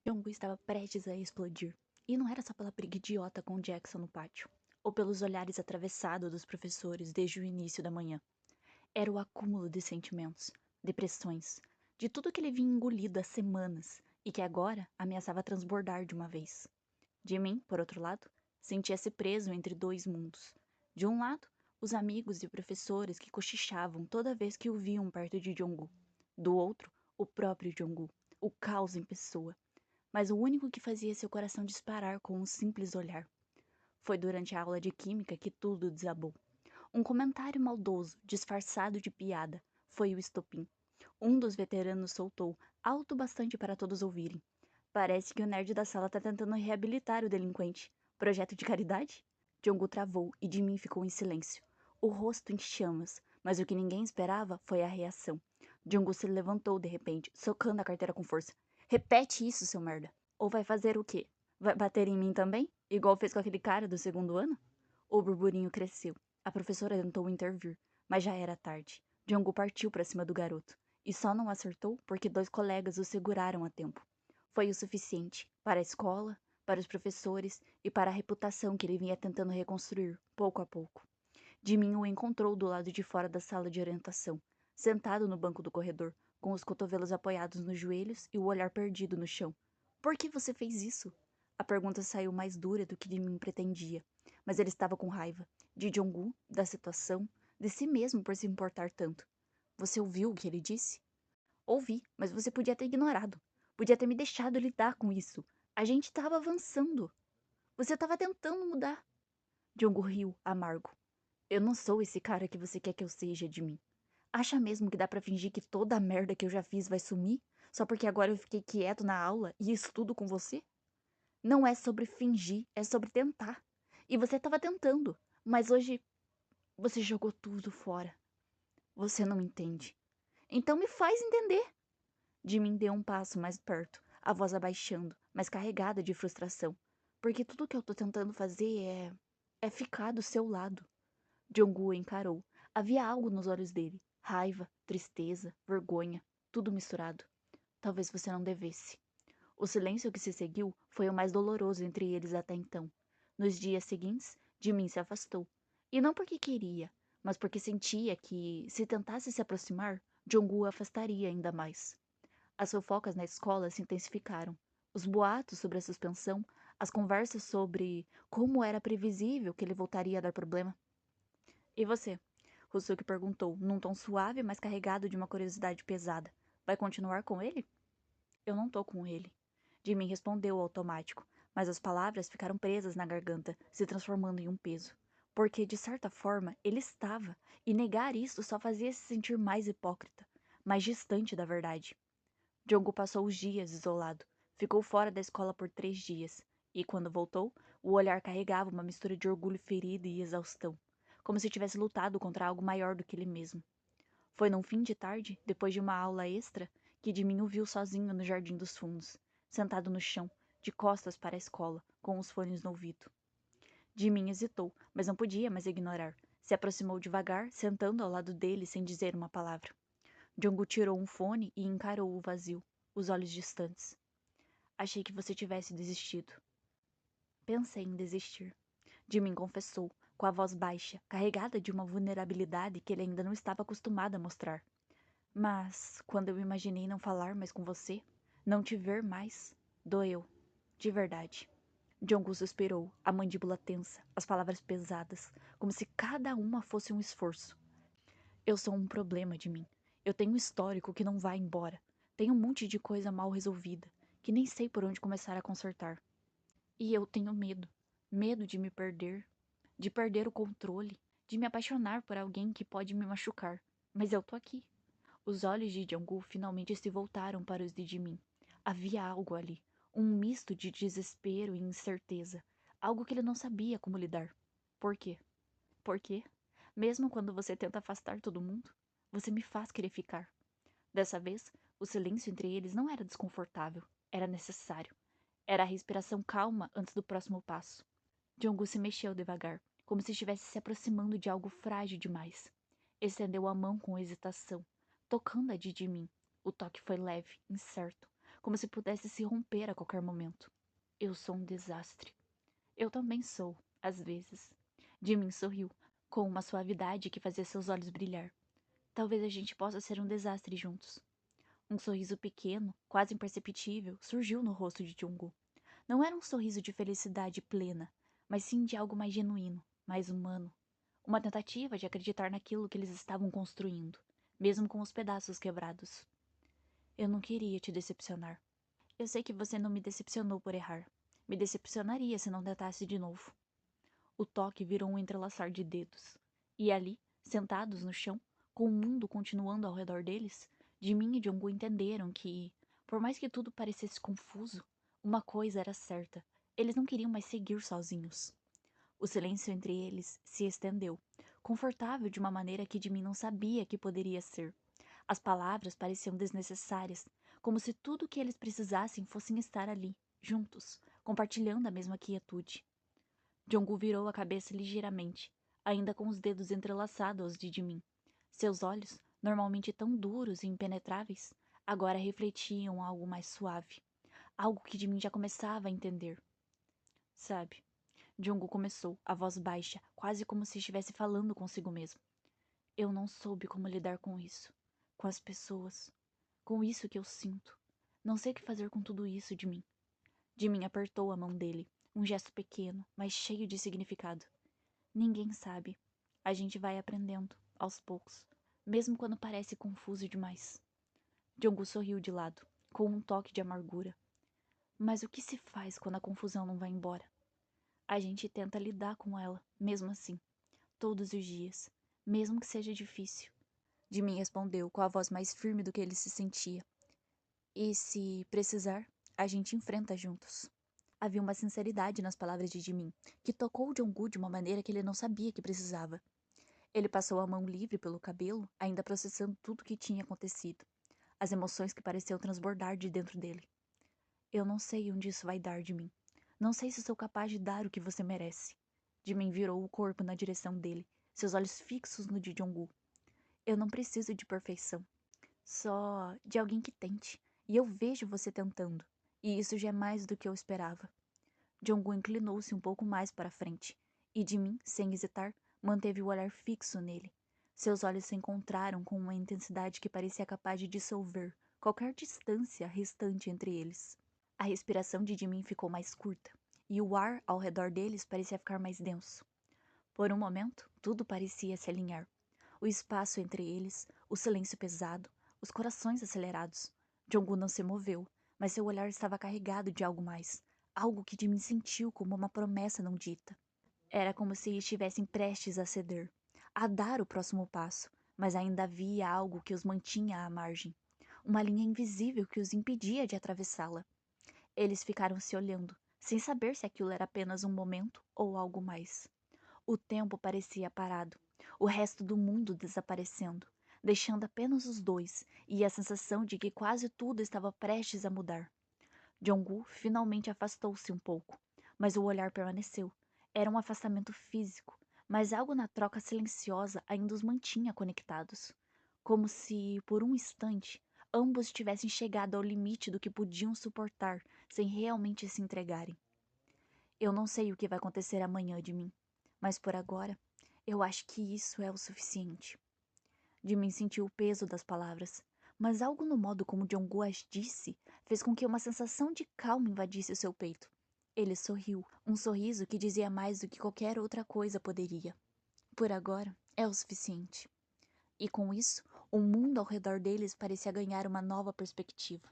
Jong-woo estava prestes a explodir. E não era só pela briga idiota com Jackson no pátio, ou pelos olhares atravessados dos professores desde o início da manhã. Era o acúmulo de sentimentos, depressões, de tudo que ele vinha engolido há semanas e que agora ameaçava transbordar de uma vez. De mim, por outro lado, sentia-se preso entre dois mundos. De um lado, os amigos e professores que cochichavam toda vez que o viam perto de Jong-woo. Do outro, o próprio Jong-woo, o caos em pessoa, mas o único que fazia seu coração disparar com um simples olhar. Foi durante a aula de química que tudo desabou. Um comentário maldoso, disfarçado de piada, foi o estopim. Um dos veteranos soltou, alto bastante para todos ouvirem. Parece que o nerd da sala tá tentando reabilitar o delinquente. Projeto de caridade? Jongu travou e de mim ficou em silêncio, o rosto em chamas, mas o que ninguém esperava foi a reação. Jongu se levantou de repente, socando a carteira com força. Repete isso, seu merda. Ou vai fazer o quê? Vai bater em mim também? Igual fez com aquele cara do segundo ano? O burburinho cresceu. A professora tentou intervir, mas já era tarde. Jongu partiu para cima do garoto, e só não acertou porque dois colegas o seguraram a tempo. Foi o suficiente para a escola, para os professores e para a reputação que ele vinha tentando reconstruir, pouco a pouco. Jimin o encontrou do lado de fora da sala de orientação, sentado no banco do corredor, com os cotovelos apoiados nos joelhos e o olhar perdido no chão. Por que você fez isso? A pergunta saiu mais dura do que Jimin pretendia, mas ele estava com raiva. De Jong-woo, da situação, de si mesmo por se importar tanto. Você ouviu o que ele disse? Ouvi, mas você podia ter ignorado. Podia ter me deixado lidar com isso. A gente estava avançando. Você estava tentando mudar. Diogo riu, amargo. Eu não sou esse cara que você quer que eu seja de mim. Acha mesmo que dá pra fingir que toda a merda que eu já fiz vai sumir? Só porque agora eu fiquei quieto na aula e estudo com você? Não é sobre fingir, é sobre tentar. E você estava tentando, mas hoje você jogou tudo fora. Você não entende. Então me faz entender. Jimin deu um passo mais perto, a voz abaixando, mas carregada de frustração. Porque tudo que eu tô tentando fazer é ficar do seu lado. Jong-woo encarou. Havia algo nos olhos dele. Raiva, tristeza, vergonha, tudo misturado. Talvez você não devesse. O silêncio que se seguiu foi o mais doloroso entre eles até então. Nos dias seguintes, Jimin se afastou. E não porque queria, mas porque sentia que, se tentasse se aproximar, Jong-woo o afastaria ainda mais. As fofocas na escola se intensificaram. Os boatos sobre a suspensão, as conversas sobre como era previsível que ele voltaria a dar problema. E você? Rusuke perguntou, num tom suave, mas carregado de uma curiosidade pesada. Vai continuar com ele? Eu não tô com ele. Jimmy respondeu automático, mas as palavras ficaram presas na garganta, se transformando em um peso. Porque, de certa forma, ele estava, e negar isso só fazia se sentir mais hipócrita, mais distante da verdade. Jongo passou os dias isolado. Ficou fora da escola por 3 dias. E quando voltou, o olhar carregava uma mistura de orgulho ferido e exaustão, como se tivesse lutado contra algo maior do que ele mesmo. Foi num fim de tarde, depois de uma aula extra, que Jimin o viu sozinho no Jardim dos Fundos, sentado no chão, de costas para a escola, com os fones no ouvido. Jimin hesitou, mas não podia mais ignorar. Se aproximou devagar, sentando ao lado dele sem dizer uma palavra. Jong-gu tirou um fone e encarou o vazio, os olhos distantes. Achei que você tivesse desistido. Pensei em desistir. Jimin confessou, com a voz baixa, carregada de uma vulnerabilidade que ele ainda não estava acostumado a mostrar. Mas, quando eu imaginei não falar mais com você, não te ver mais, doeu. De verdade. Jong-gu suspirou, a mandíbula tensa, as palavras pesadas, como se cada uma fosse um esforço. Eu sou um problema de mim. Eu tenho um histórico que não vai embora. Tenho um monte de coisa mal resolvida, que nem sei por onde começar a consertar. E eu tenho medo. Medo de me perder, de perder o controle, de me apaixonar por alguém que pode me machucar. Mas eu tô aqui. Os olhos de Jong-gu finalmente se voltaram para os de Jimin. Havia algo ali, um misto de desespero e incerteza, algo que ele não sabia como lidar. Por quê? Por quê? Mesmo quando você tenta afastar todo mundo, você me faz querer ficar. Dessa vez, o silêncio entre eles não era desconfortável, era necessário. Era a respiração calma antes do próximo passo. Jong-gu se mexeu devagar, como se estivesse se aproximando de algo frágil demais. Estendeu a mão com hesitação, tocando a de Jimin. O toque foi leve, incerto, como se pudesse se romper a qualquer momento. Eu sou um desastre. Eu também sou, às vezes. Jimin sorriu, com uma suavidade que fazia seus olhos brilhar. Talvez a gente possa ser um desastre juntos. Um sorriso pequeno, quase imperceptível, surgiu no rosto de Jungkook. Não era um sorriso de felicidade plena, mas sim de algo mais genuíno, mais humano. Uma tentativa de acreditar naquilo que eles estavam construindo, mesmo com os pedaços quebrados. Eu não queria te decepcionar. Eu sei que você não me decepcionou por errar. Me decepcionaria se não tentasse de novo. O toque virou um entrelaçar de dedos. E ali, sentados no chão, com o mundo continuando ao redor deles, Jimin e Jonggu entenderam que, por mais que tudo parecesse confuso, uma coisa era certa. Eles não queriam mais seguir sozinhos. O silêncio entre eles se estendeu, confortável de uma maneira que Jimin não sabia que poderia ser. As palavras pareciam desnecessárias, como se tudo o que eles precisassem fossem estar ali, juntos, compartilhando a mesma quietude. Jonggu virou a cabeça ligeiramente, ainda com os dedos entrelaçados aos de Jimin. Seus olhos, normalmente tão duros e impenetráveis, agora refletiam algo mais suave. Algo que Jimin já começava a entender. Sabe? Jonggu começou, a voz baixa, quase como se estivesse falando consigo mesmo. Eu não soube como lidar com isso. Com as pessoas. Com isso que eu sinto. Não sei o que fazer com tudo isso de mim. Jimin apertou a mão dele, um gesto pequeno, mas cheio de significado. Ninguém sabe. A gente vai aprendendo, aos poucos, mesmo quando parece confuso demais. Jonggu sorriu de lado, com um toque de amargura. Mas o que se faz quando a confusão não vai embora? A gente tenta lidar com ela, mesmo assim, todos os dias, mesmo que seja difícil. Jimin respondeu com a voz mais firme do que ele se sentia. E se precisar, a gente enfrenta juntos. Havia uma sinceridade nas palavras de Jimin, que tocou Jonggu de uma maneira que ele não sabia que precisava. Ele passou a mão livre pelo cabelo, ainda processando tudo o que tinha acontecido, as emoções que pareciam transbordar de dentro dele. Eu não sei onde isso vai dar de mim. Não sei se sou capaz de dar o que você merece. Jimin virou o corpo na direção dele, seus olhos fixos no de Jonggu. Eu não preciso de perfeição. Só de alguém que tente. E eu vejo você tentando. E isso já é mais do que eu esperava. Jonggu inclinou-se um pouco mais para frente. E Jimin, sem hesitar, manteve o olhar fixo nele. Seus olhos se encontraram com uma intensidade que parecia capaz de dissolver qualquer distância restante entre eles. A respiração de Jimin ficou mais curta, e o ar ao redor deles parecia ficar mais denso. Por um momento, tudo parecia se alinhar. O espaço entre eles, o silêncio pesado, os corações acelerados. Jonggu não se moveu, mas seu olhar estava carregado de algo mais, algo que Jimin sentiu como uma promessa não dita. Era como se estivessem prestes a ceder, a dar o próximo passo, mas ainda havia algo que os mantinha à margem, uma linha invisível que os impedia de atravessá-la. Eles ficaram se olhando, sem saber se aquilo era apenas um momento ou algo mais. O tempo parecia parado, o resto do mundo desaparecendo, deixando apenas os dois e a sensação de que quase tudo estava prestes a mudar. Jonggu finalmente afastou-se um pouco, mas o olhar permaneceu. Era um afastamento físico, mas algo na troca silenciosa ainda os mantinha conectados. Como se, por um instante, ambos tivessem chegado ao limite do que podiam suportar sem realmente se entregarem. Eu não sei o que vai acontecer amanhã de mim, mas por agora, eu acho que isso é o suficiente. Jimin sentiu o peso das palavras, mas algo no modo como Jonggu as disse fez com que uma sensação de calma invadisse o seu peito. Ele sorriu, um sorriso que dizia mais do que qualquer outra coisa poderia. Por agora, é o suficiente. E com isso, o mundo ao redor deles parecia ganhar uma nova perspectiva.